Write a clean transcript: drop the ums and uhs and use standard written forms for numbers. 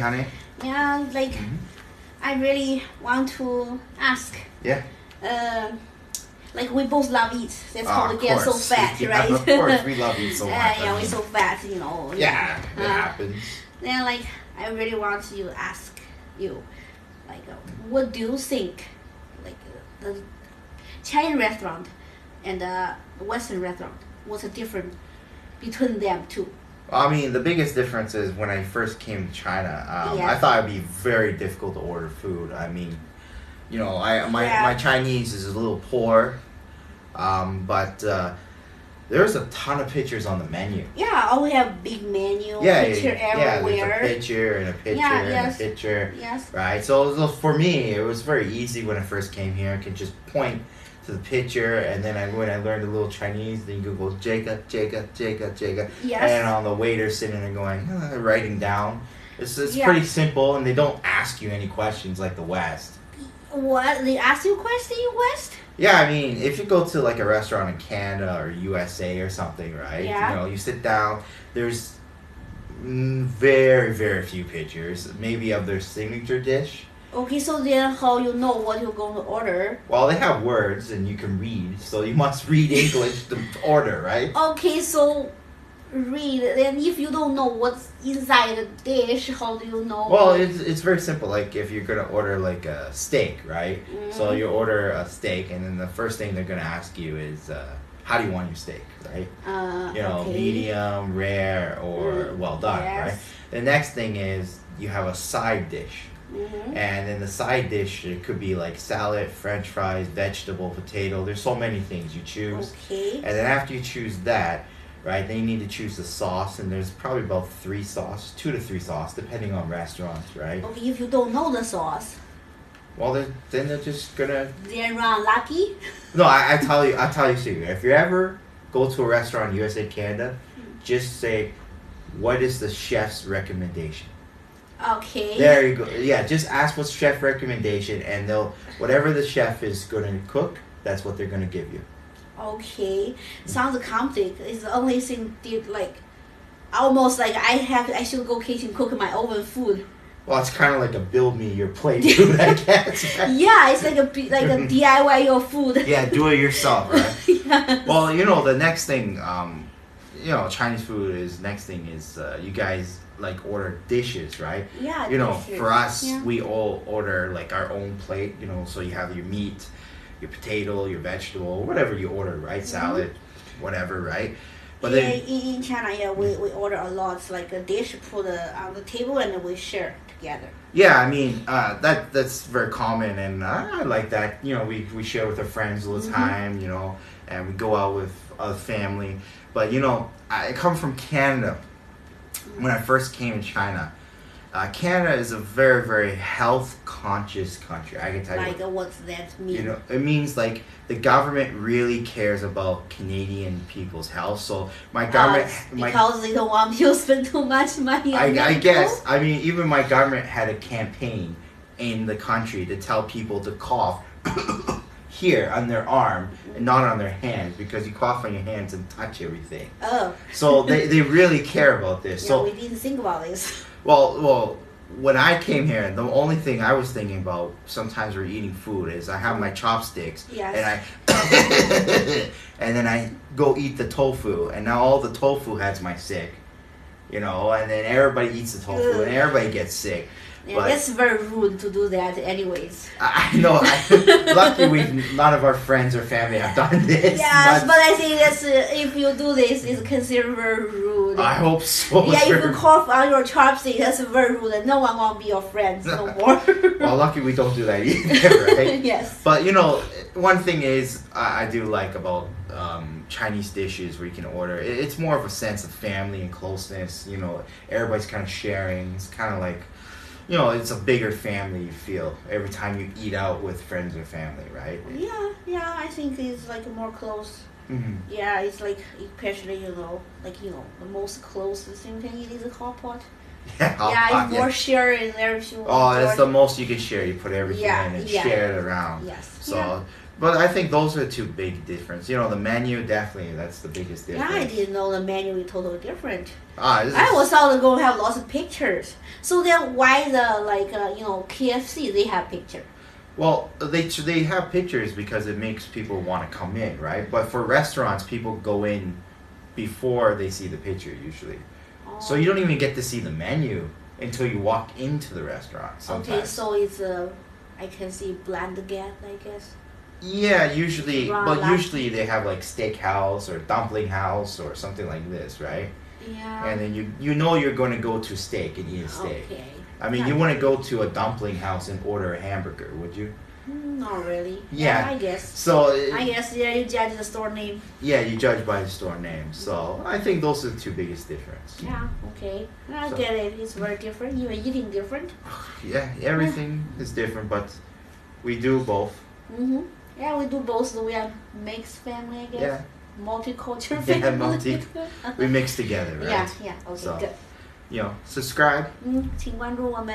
honey. Yeah, like I really want to ask. Yeah. Like we both love eat. That's how we Of get so course. fat, Yeah, right? Of course, we love you so much. Yeah, we're so fat, you know. Yeah, it happens. Then, like, I really want to ask you, like, what do you think, like, the Chinese restaurant and the Western restaurant? What's the difference between them two? I mean, the biggest difference is when I first came to China, Yeah. I thought it'd be very difficult to order food. I mean, you know, my Chinese is a little poor, but there's a ton of pictures on the menu. Yeah, all we have big menu, picture everywhere. Yeah, there's a picture and a picture and a picture. Yes. Right, so for me, it was very easy when I first came here. I could just point to the picture, and then when I learned a little Chinese, then you could go Jacob, Yes. and on the waiter sitting there going, writing down. It's Yeah. pretty simple, and they don't ask you any questions like the West. What? They ask you a question in West? Yeah, I mean, if you go to like a restaurant in Canada or USA or something, right? Yeah. You know, you sit down, there's very, very few pictures, maybe of their signature dish. Okay, so then how you know what you're going to order? Well, they have words and you can read, so you must read English to order, right? Okay, so read. Then if you don't know what's inside the dish, how do you know? Well, it's very simple. Like if you're gonna order like a steak, right? So you order a steak, and then the first thing they're gonna ask you is, how do you want your steak, right? You know, okay. medium, rare, or well done, yes. right? The next thing is you have a side dish. And then the side dish, it could be like salad, french fries, vegetable, potato. There's so many things you choose. Okay. And then after you choose that, right, then you need to choose the sauce. And there's probably about 2 to 3 sauce, depending on restaurants, right? Okay, if you don't know the sauce, Well, then they're just gonna... then run lucky. No, I tell you secret. If you ever go to a restaurant in USA, Canada, just say, what is the chef's recommendation? Okay. There you go. Yeah, just ask what's chef recommendation, and whatever the chef is going to cook, that's what they're going to give you. Okay. Sounds complicated. It's the only thing like almost like I should go kitchen cook my own food. Well, it's kind of like a build me your plate food, I guess. Right? Yeah, it's like a DIY your food. Yeah, do it yourself, right? Yes. Well, you know, the next thing, you know, Chinese food is you guys like order dishes, right? Yeah. You know, dishes. for us, Yeah. we all order like our own plate, you know, so you have your meat, your potato, your vegetable, whatever you order, right? Salad, whatever, right? But yeah, then, in China, yeah, we order a lot. It's like a dish put on the table and we share together. yeah, I mean, that's very common, and I like that. You know, we share with our friends all the time, you know, and we go out with our family. But, you know, I come from Canada. When I first came to China, Canada is a very, very health-conscious country. I can tell you. Like, what's that mean? You know, it means like the government really cares about Canadian people's health. So my government, because they don't want you to spend too much money on I medical? guess, I mean, even my government had a campaign in the country to tell people to cough here on their arm and not on their hands, because you cough on your hands and touch everything. Oh. So they really care about this. Yeah, So we didn't think about this. well, when I came here, the only thing I was thinking about sometimes we're eating food is I have my chopsticks, Yes. and I and then I go eat the tofu, and now all the tofu has my sick, you know, and then everybody eats the tofu and everybody gets sick. Yeah, But that's very rude to do that anyways. I know. Luckily, none of our friends or family have done this. Yes, but I think that's if you do this, it's considered very rude. I hope so. Yeah, if you cough on your chopstick, that's very rude, and no one will be your friends no more. Well, lucky we don't do that either, right? Yes. But you know, one thing is I do like about Chinese dishes where you can order. It's more of a sense of family and closeness. You know, everybody's kind of sharing. It's kind of like, you know, it's a bigger family you feel every time you eat out with friends or family, right? Yeah, I think it's like more close. Mm-hmm. Yeah, it's like especially the most closest thing you can eat is a hot pot. Yeah, it's more sharing there if you want. Oh, that's the most you can share. You put everything in and yeah. share it around. Yes. So Yeah. But I think those are two big difference. You know, the menu definitely that's the biggest Yeah, difference. I didn't know the menu is totally different. This I is- was thought going to have lots of pictures. So then why the KFC they have picture? Well, they have pictures because it makes people want to come in, right? But for restaurants, people go in before they see the picture usually. So you don't even get to see the menu until you walk into the restaurant. Sometimes. Okay, so it's I can see bland again, I guess. Yeah, usually, Raw but lobster. usually they have like steakhouse or dumpling house or something like this, right? Yeah. And then you know you're going to go to steak and eat a steak. Okay. I mean, you wouldn't go to a dumpling house and order a hamburger, would you? Not really. Yeah. I guess. So I guess yeah, you judge the store name. yeah, you judge by the store name. So I think those are the two biggest difference. Yeah. Okay. I So- get it. It's very different. You're eating different. Yeah, everything is different, but we do both. Yeah, we do both. So we are mixed family, I guess. Yeah, Multicultural Yeah, family. we mix together, right? Yeah. Okay. So- Good. You know, subscribe. 请关注我们。